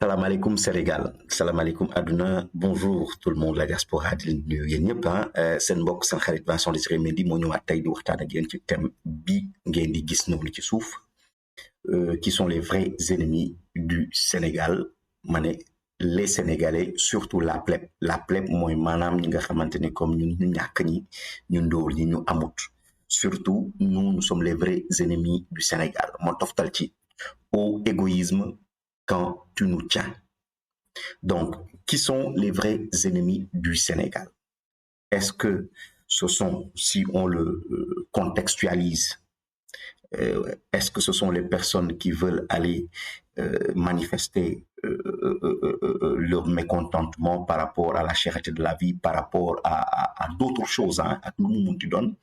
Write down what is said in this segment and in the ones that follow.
Salam alaikum Sénégal, salam alaikum Aduna, bonjour tout le monde, la diaspora di leen nuyu yéen ñëpp seen mbokk seen xarit Vincent Désiré Mendy moo ñëwaat tey di waxtaan ak yéen ci thème bi ngeen di gis noonu ci suuf qui sont les vrais ennemis du Sénégal ma ne les Sénégalais surtout la plèbe mooy maanaam ñi nga xamante ni comme ñun ñu ñàkk ñi ñu ndóol ñi ñu amut surtout nous sommes les vrais ennemis du Sénégal moo toftal ci au égoïsme quand tu nous tiens. Donc, qui sont les vrais ennemis du Sénégal? Est-ce que ce sont, si on le contextualise, est-ce que ce sont les personnes qui veulent aller manifester leur mécontentement par rapport à la cherté de la vie, par rapport à d'autres choses, à tout le monde qui donne?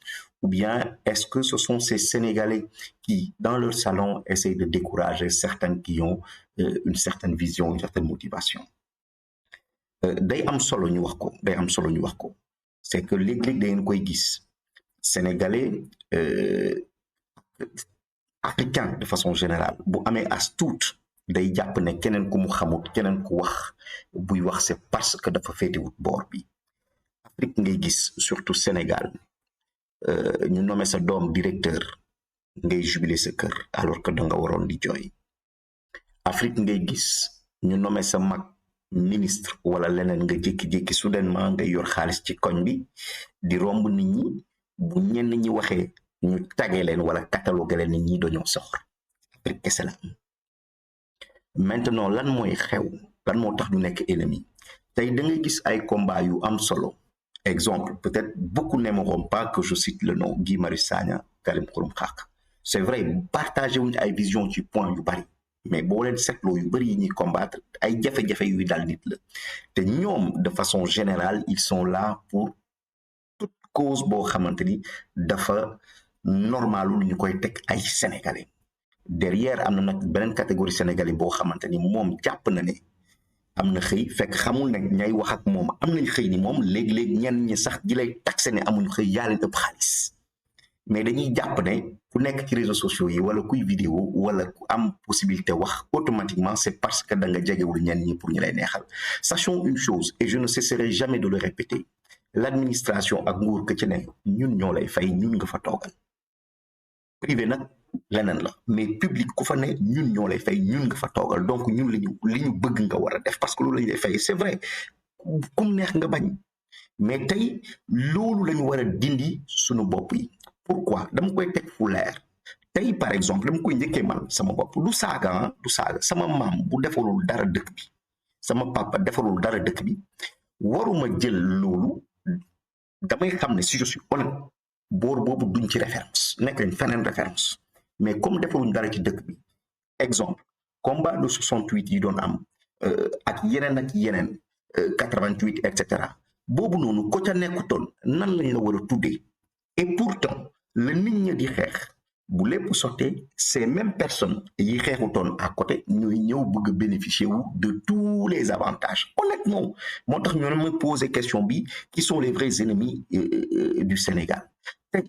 Ou bien est-ce que ce sont ces Sénégalais qui, dans leur salon, essayent de décourager certains qui ont une certaine vision, une certaine motivation? Day am solo ñu wax ko c'est que léeg-léeg da ngeen koy gis Sénégalais africain de façon générale bu amee as tuut day jàpp ne keneen ku mu xamut keneen ku wax buy wax c'est parce que dafa féetewut boor bi Afrique ngay gis surtout Sénégal ñu nommé sa doom directeur ngay jubilé sa kër alors que da nga waroon di jooy Afrique ngay gis ñu nommé sa mag ministre wala leneen nga jékki-jékki soudainement ngay yor xaalis ci koñ bi di romb nit ñi bu ñenn ñi waxee ñu tagee leen wala catalogué leen nit ñi dañoo soxor Afrique kese la maintenant lan mooy xew lan moo tax du nekk ennemi tey da ngay gis ay combat yu am solo exemple peut-être beaucoup n'aimeront pas que je cite le nom Guy Marius Sagna Karim Xurum Xaq c'est vrai partagé wuñu ay vision ci point yu bari mais boo leen seetloo yu bëri yi ñuy combattre ay jafe-jafe yuy dal nit la te ñoom de façon générale ils sont là pour toute cause boo xamante ni dafa normalul ñu koy teg ay sénégalais derrière am na nag beneen catégorie sénégalais boo xamante ni moom jàpp na ne am na xëy fekk xamul ne ñay wax ak moom am nañ xëy ni moom léeg-léeg ñenn ñi sax di lay taxé ne amuñu xëy yaa leen ëpp xaalis mais dañuy jàpp ne ku nekk ci réseaux sociaux yi wala kuy vidéo wala ku am possibilité wax automatiquement c'est parce que da nga jegewul ñenn ñi pour ñu lay neexal sachons une chose et je ne cesserai jamais de le répéter l'administration ak nguur ka ci ne ñun ñoo lay fay ñun nga fa toogal privé nag leneen la mais public ku fa ne ñun ñoo lay fay ñun nga fa toogal donc ñun li ñu bëgg nga war a def parce que loolu lañ lay fay c'est vrai kum neex nga bañ mais tey loolu lañu war a dindi suñu bopp yi pourquoi dama koy teg fu leer tey par exemple dama koy njëkkee man sama bopp du saaga sama maam bu defalul dara dëkk bi sama papa defalul dara dëkk bi waruma jël loolu damay xam ne si je suis honnête boor boobu duñ ci référence nekk nañ feneen référence mais comme defaluñ dara ci dëkk bi exemple combat de 68 yi doon am ak yeneen 88 et cetera boobu noonu ko ca nekkutoon nan lañ la war a tuddee et pourtant la nit ñi di xeex bu lépp sottee ces mêmes personnes yi xeexutoon à côté ñooy ñëw bëgg bénéficier wu de tous les avantages honnêtement moo tax ñoo ma poser question bi qui sont les vrais ennemis du Sénégal tey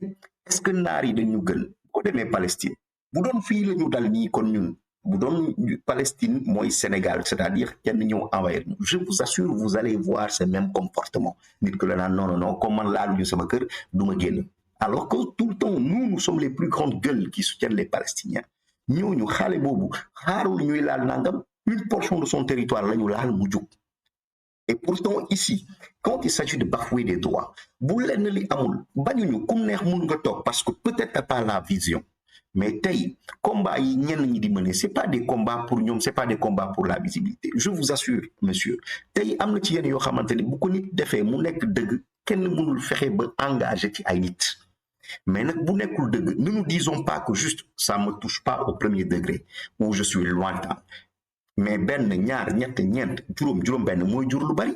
est-ce que naar yi dañu gën boo demee Palestine bu doon fii la ñu dal nii kon ñun bu doon Palestine mooy Sénégal c'est-à-dire kenn ñëw envahir ñu je vous assure vous allez voir ce même comportement nit ko la naan non comme man laaluñu sama kër du ma génn alors que tout le temps nous sommes les plus grandes gueules qui soutiennent les Palestiniens ñooñu xaale boobu xaarul ñuy laal nangam une portion de son territoire la ñu laal mu jóg et pourtant ici quand il s'agit de bafouer des droits bu lenn li amul bañuñu kum neex mun nga toog parce que peut-être t'as pas la vision mais tey combat yi ñenn ñi di mener c'est pas des combats pour ñoom c'est pas des combats pour la visibilité je vous assure monsieur tey am na ci yenn yoo xamante ni bu ko nit defee mu nekk dëgg kenn mënul fexe ba engagé ci ay nit mais nag bu nekkul dëgg ne nous disons pas que juste ça me touche pas au premier degré où je suis lointain mais benn ñaar ñett ñeent juróom benn mooy jur lu bari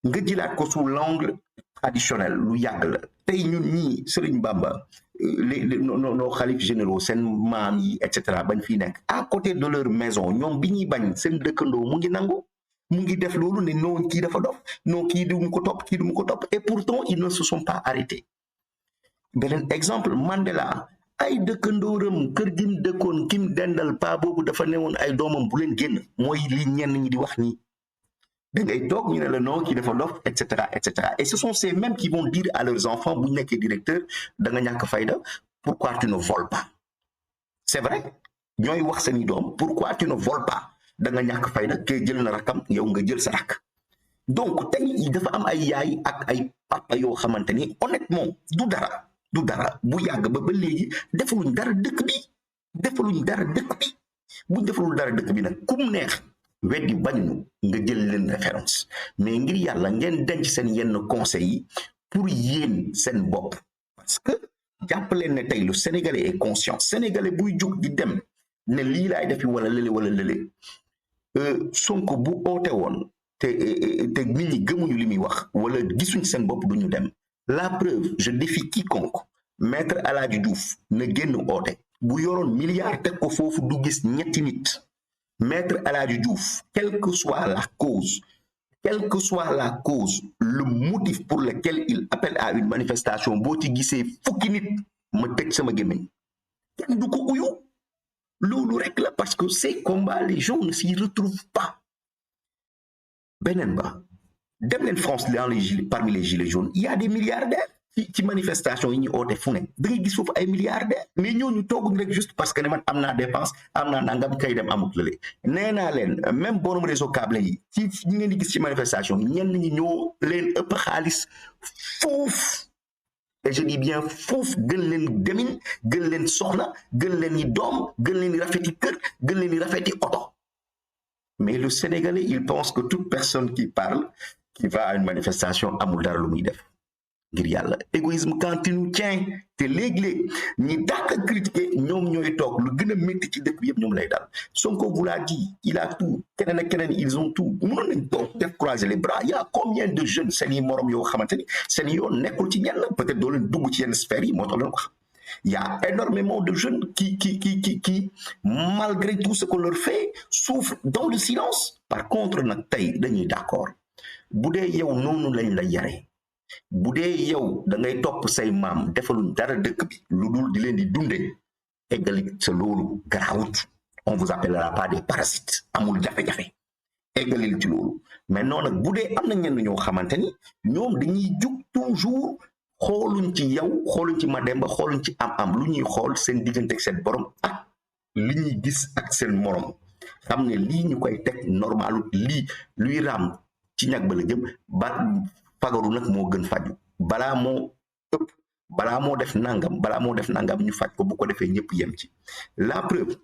nga jëlaat ko sous l'angle traditionnel lu yàgg la tey ñun ñii Serigne Bamba nos xalif généraux seen maam yi et cetera bañ fi nekk à côté de leur maison ñoom bi ñuy bañ seen dëkkandoo mu ngi nangu mu ngi def loolu ne non kii dafa dof non kii du mu ko topp et pourtant ils ne se sont pas arrêtés beneen exemple Mandela ay dëkkandooram kër gim dëkkoon kim dendal pa boobu dafa newoon ay doomam bu leen génn mooy li ñenn ñi di wax nii da ngay toog ñu ne la non kii dafa dof et cetera et cetera et ce sont ces mêmes qui vont dire à leurs enfants bu ñu nekkee directeur da nga ñàkk fayda pourquoi tu ne voles pas c'est vrai ñooy wax seeni doom pourquoi tu ne voles pas da nga ñàkk fayda kee jël na rakam yow nga jël sa rak donc tey dafa am ay yaay ak ay papa yoo xamante ni honnêtement du dara bu yàgg ba léegi defaluñ dara dëkk bi buñ defalul dara dëkk bi nag kum neex weddi bañu nga jël leen référence mais ngir yàlla ngeen denc seen yenn conseils yi pour yéen seen bopp parce que jàpp leen ne tey lu sénégalais est conscient sénégalais buy jug di dem ne lii laay defi wala lële Sonko bu oote woon te nit ñi gëmuñu li muy wax wala gisuñ seen bopp duñu dem la preuve je défie quiconque maître El Hadji Diouf na génn oote bu yoroon milliard teg ko foofu du gis ñetti nit maître El Hadji Diouf quelle que soit la cause le motif pour lequel il appelle à une manifestation boo ci gisee fukki nit ma tëj sama gémmiñ kenn du ko uyu loolu rek la parce que ces combats les gens ne s'y retrouvent pas beneen ba dem leen France parmi les gilets jaunes il y a des milliardaires ci manifestation yi ñu oote fu ne da ngay gis foofu ay milliardaires mais ñooñu tooguñ rek juste parce que ne man am naa dépense am naa nangam kay dem amut lële nee naa leen même borom réseau câble yi ci ñi ngeen di gis ci manifestation yi ñenn ñi ñoo leen ëpp xaalis foofu et je dis bien foofu gën leen demin gën leen soxna gën leen yi doom gën leen yi rafeti kër gën leen yi rafeti oto mais le Sénégalais il pense que toute personne qui parle qui va à une manifestation amul dara lu muy def ngir yàlla égoïsme quand il nous tient te léeg-léeg ñi dàq critiquer ñoom ñooy toog lu gën a métti ci dëkk bi yëpp ñoom lay dal Sonko vous l'a dit il a tout keneen ak keneen ils ont tout mënoon nañ toog def croiser les bras il y a combien de jeunes seen i morom yoo xamante ni seen yoon nekkul ci ñenn peut-être doo leen dugg ci yenn sphères yi moo tax leen ko xam il y a énormément de jeunes qui malgré tout ce qu'on leur fait souffrent dans le silence par contre nag tey dañuy d'accord bu dee yow noonu lañ la yare bu dee yow da ngay topp say maam defaluñ dara dëkk bi lu dul di leen di dundee eggali sa loolu garaawut on vous appellera pas des parasites amul jafe-jafe eggalil ci loolu mais noonu nag bu dee am na ñenn ñoo xamante ni ñoom dañuy jug toujours xooluñ ci yow xooluñ ci Mademba xooluñ ci am lu ñuy xool seen diggante ak seen borom ak li ñuy gis ak seen morom xam ne lii ñu koy teg normalu lii luy raam ci ñag ba la jëm ba fagaru nag moo gën faju balaa moo ëpp balaa moo def nangam ñu faj ko bu ko defee ñëpp yem ci la preuve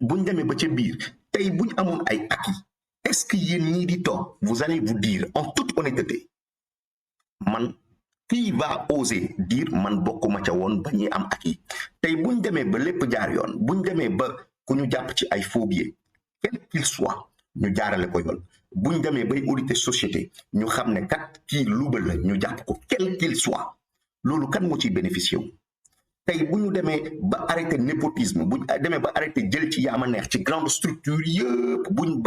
buñ demee ba ca biir tey buñ amoon ay acquis est-ce que yéen ñii di toog vous allez vous dire en toute honnêteté man qui va oser dire man bokkuma ca woon ba ñuy am acquis tey buñ demee ba lépp jaar yoon buñ demee ba ku ñu jàpp ci ay faux billets quel qu'il soit ñu jaarale ko yoon buñ demee bay auditer société ñu xam ne kat kii luubal la ñu jàpp ko quel qu'il soit loolu kan moo ciy bénéficié wu tey bu ñu demee ba arrêté népotisme buñ demee ba arrêté jël ci yaama neex ci grande structure yëpp buñ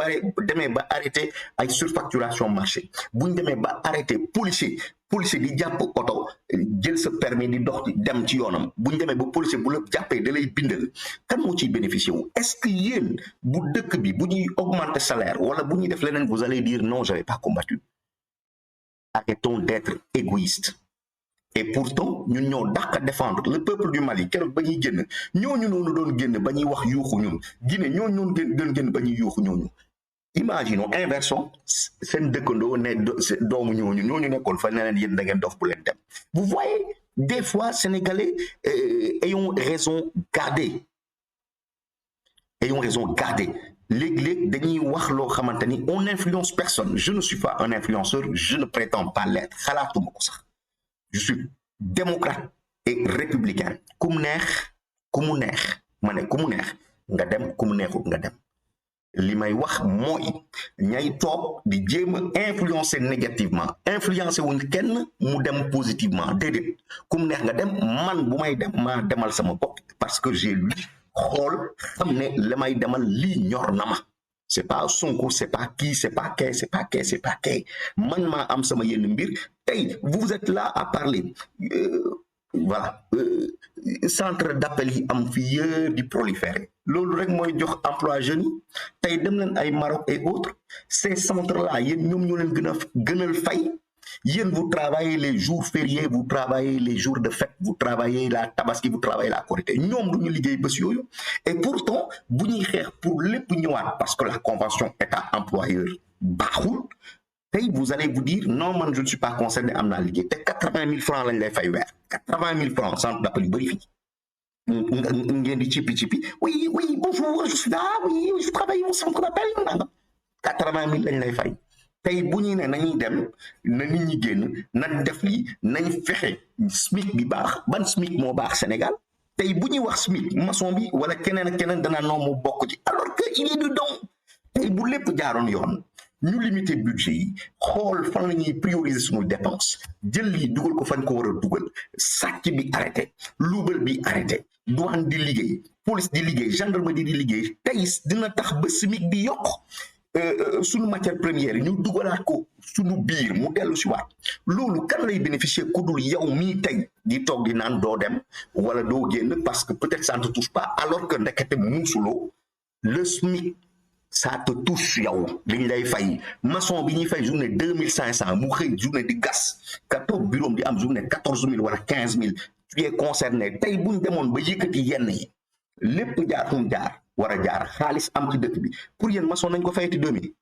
demee ba arrêté ay surfacturation marché buñ demee ba arrêté policier di jàpp oto jël sa permis di dox dem ci yoonam buñ demee ba policier bu la jàppee da lay bindal kan moo ciy bénéficié wu est-ce que yéen bu dëkk bi bu ñuy augmenter salaire wala bu ñuy def leneen vous allez dire non j'avais pas combattu arrêtons d'être égoïstes et pourtant ñun ñoo dàq défendre le peuple du Mali keroog ba ñuy génn ñooñu noonu doon génn ba ñuy wax yuuxu ñun Guinée ñooñu noonu doon génn ba ñuy yuuxu ñooñu imaginons inversion seen dëkkandoo ne doomu ñooñu nekkoon fa ne leen yéen da ngeen dof bu leen dem vous voyez des fois sénégalais ayons raison garder léeg-léeg dañuy wax loo xamante ni on n'influence personne je ne suis pas un influenceur je ne prétends pas l'être xalaatuma ko sax je suis démocrate et républicain ku mu neex ma ne ku mu neex nga dem ku mu neexut nga dem li may wax mooy ñay toog di jéem a influencer négativement influencer wuñ kenn mu dem positivement déedéet ku mu neex nga dem man bu may dem maa demal sama bopp parce que j'ai lu xool xam ne la may demal lii ñor na ma c'est pas Sonko c'est pas kii c'est pas kay man maa am sama yenn mbir tey vous êtes là à parler voilà centre d'appel yi am fi yëpp di proliférer loolu rek mooy jox emploi jeunes yi tey dem leen ay Maroc et autres ces centres là yéen ñoom ñoo leen gënal fay yéen vous travaillez les jours fériés vous travaillez les jours de fête vous travaillez la tabaski vous travaillez la Korité ñoom du ñu liggéey bés yooyu et pourtant bu ñuy xeex pour lépp ñëwaat parce que la convention état employeur baaxul tey vous allez vous dire non man je ne suis pas concerné am naa liggéey te 80 000 francs lañ lay fay weer 80 000 francs centre d'appel yu bëri fii ngeen di cipi oui oui bonjour je suis là oui je travaille au centre d'appel nangam 80 000 lañ lay fay tey bu ñuy ne nañuy dem na nit ñi génn nañ def lii nañ fexe SMIC bi baax ban SMIC moo baax Sénégal tey bu ñuy wax SMIC maçon bi wala keneen ak keneen danaa noo mu bokk ci alors que il est dedans tey bu lépp jaaroon yoon ñu limiter budget yi xool fan la ñuy prioriser suñu dépense jël lii dugal ko fañ ko war a dugal sàcc bi arrêté luubal bi arrêté douane di liggéey police di liggéey gendarmerie di liggéey tey dina tax ba SMIC bi yokk suñu matière première ñu dugalaat ko suñu biir mu dellu si waat loolu kan lay bénéficier ku dul yow mii tey di toog di naan doo dem wala doo génn parce que peut-être ça ne te touche pas alors que ndekete muusuloo le SMIC ça te touche yow liñ lay fay maçon bi ñuy fay journée 2500 mu xëy journée di gas ka toog bureau di am journée 14 000 wala 15 000 tu es concerné tey buñ demoon ba yëkkati yenn yi lépp jaar fu mu jaar war a jaar xaalis am ci dëkk bi pour yéen maçon nañ ko fayati 2000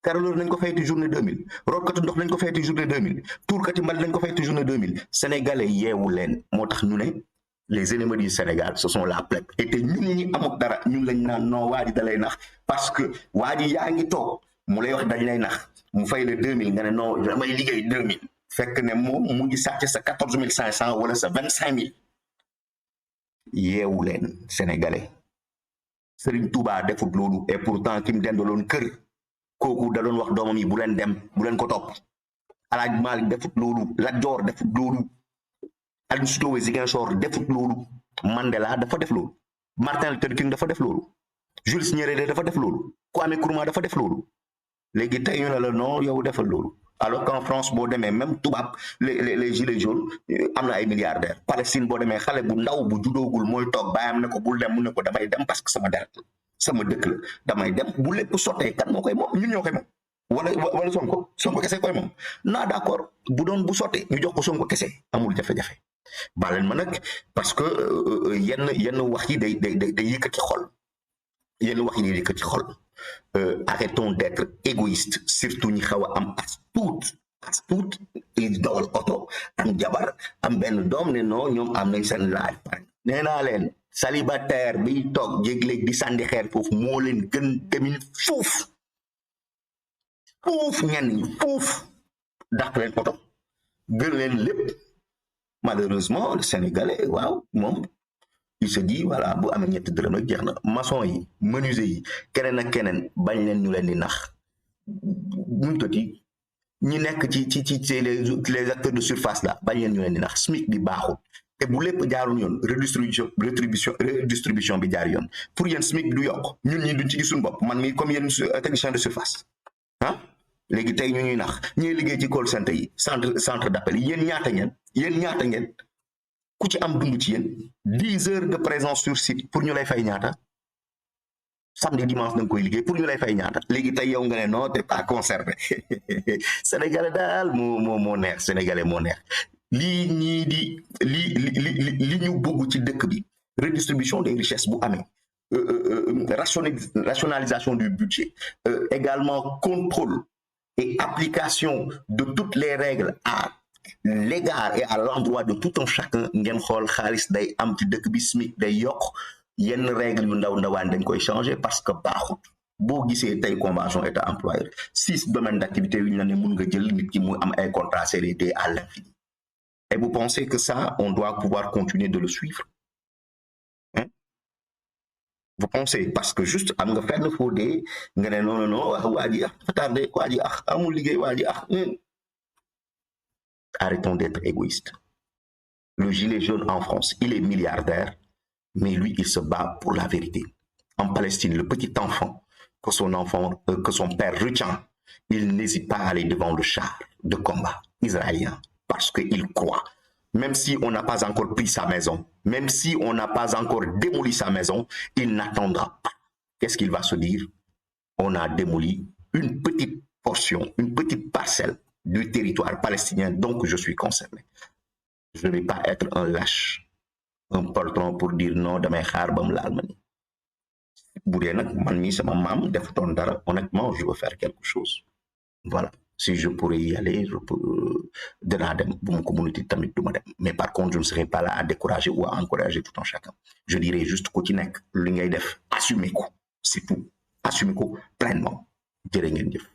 carreleur nañ ko fayati journée 2000 rotkatu ndox nañ ko fayati journée 2000 tuurkati mbal nañ ko fayati journée 2000 sénégalais yeewu leen moo tax ñu ne les ennemis du Sénégal ce sont la plèbe et te ñun ñi amut dara ñun lañ naan non waa ji da lay nax parce que waa ji yaa ngi toog mu lay wax dañ lay nax mu fay la 2000 nga ne non damay liggéey 2000 fekk ne moom mu ngi sàcc sa 14 500 wala sa 25 000 yeewu leen sénégalais Serigne Touba defut loolu et pourtant ki mu dendaloon kër kooku da doon wax doomam yi bu leen dem bu leen ko topp Alaaji Malick defut loolu Lat Joor defut loolu Aline Sitoé Ziguinchor defut loolu Mandela dafa def loolu Martin Luther King dafa def loolu Jules Nyerere dafa def loolu Kwame Nkrumah dafa def loolu léegi tey ñu ne la non yow defal loolu alors qu'en France boo demee même tubaab les gilets jaunes am na ay milliardaires Palestine boo demee xale bu ndaw bu judoogul mooy toog baayam ne ko bul dem mu ne ko damay dem parce que sama deret sama dëkk la damay dem bu lépp sottee kan moo koy moom ñun ñoo koy moom wala Sonko kese koy moom non d'accord bu doon bu sottee ñu jox ko Sonko kese amul jafe-jafe baleen ma nag parce que yenn wax yi day yëkkati xol yenn wax yi day yëkkati xol arrêtons d'être égoïstes surtout ñi xaw a am as tuut di dawal oto am jabar am benn doom ne non ñoom am nañ seen laaj nee naa leen célibataire biy toog jéeg-léeg di sànni xeer foofu moo leen gën demin fuuf ñenn ñi fuuf dàq leen oto gën leen lépp malheureusement le Sénégalais waaw moom il se dit voilà bu amee ñetti dërëm rek jeex na maçon yi menuisier yi keneen ak keneen bañ leen ñu leen di nax ñu tëti ñi nekk ci les acteurs de surface là bañ leen ñu leen di nax SMIC bi baaxul te bu lépp jaarul yoon redistribution bi jaar yoon pour yéen SMIC bi du yokk ñun ñi duñ ci gis suñu bopp man mi comme yéen technicien de surface ah léegi tey ñu ñuy nax ñuy liggéey ci call center yi centre d'appel yi yéen ñaata ngeen ku ci am dund ci yéen 10 heures de présence sur site pour ñu lay fay ñaata samedi dimanche da nga koy liggéey pour ñu lay fay ñaata léegi tey yow nga ne non t'es pas concerné sénégalais daal moo neex sénégalais moo neex lii ñii di li ñu bëgg ci dëkk bi redistribution des richesses bu amee rationalisation du budget également contrôle et application de toutes les règles à l'égard et à l'endroit de tout un chacun ngeen xool xaalis day am ci dëkk bi SMIC day yokk yenn règle yu ndawaan dañ koy changer parce que baaxut boo gisee tey convention état employeur 6 domaines d'activité yu ñu la ne mun nga jël nit ki mu am ay contrat CDD à l'infini et vous pensez que ça on doit pouvoir continuer de le suivre hein vous pensez parce que juste am nga fenn foo dee nga ne non waa ji dafa tardé waa ji amul liggéey waa ji arrêtons d'être égoïstes. Le gilet jaune en France, il est milliardaire, mais lui, il se bat pour la vérité. En Palestine, le petit enfant que son père retient, il n'hésite pas à aller devant le char de combat israélien parce qu'il croit même si on n'a pas encore pris sa maison, même si on n'a pas encore démoli sa maison, il n'attendra pas. Qu'est-ce qu'il va se dire? On a démoli une petite portion, une petite parcelle du territoire palestinien, donc je suis concerné. Je ne vais pas être un lâche, un poltron pour dire non, damay xaar ba mu laal ma ni. Bu dee nag man mii sama maam defutoon dara, honnêtement, je veux faire quelque chose. Voilà. Si je pourrais y aller, je peux danaa dem bu ma ko mënati tamit du ma dem. Mais par contre, je ne serai pas là à décourager ou à encourager tout un chacun. Je dirais juste ku ci nekk li ngay def assumer ko, c'est tout. Assumer ko pleinement. Jërë ngeen jëf.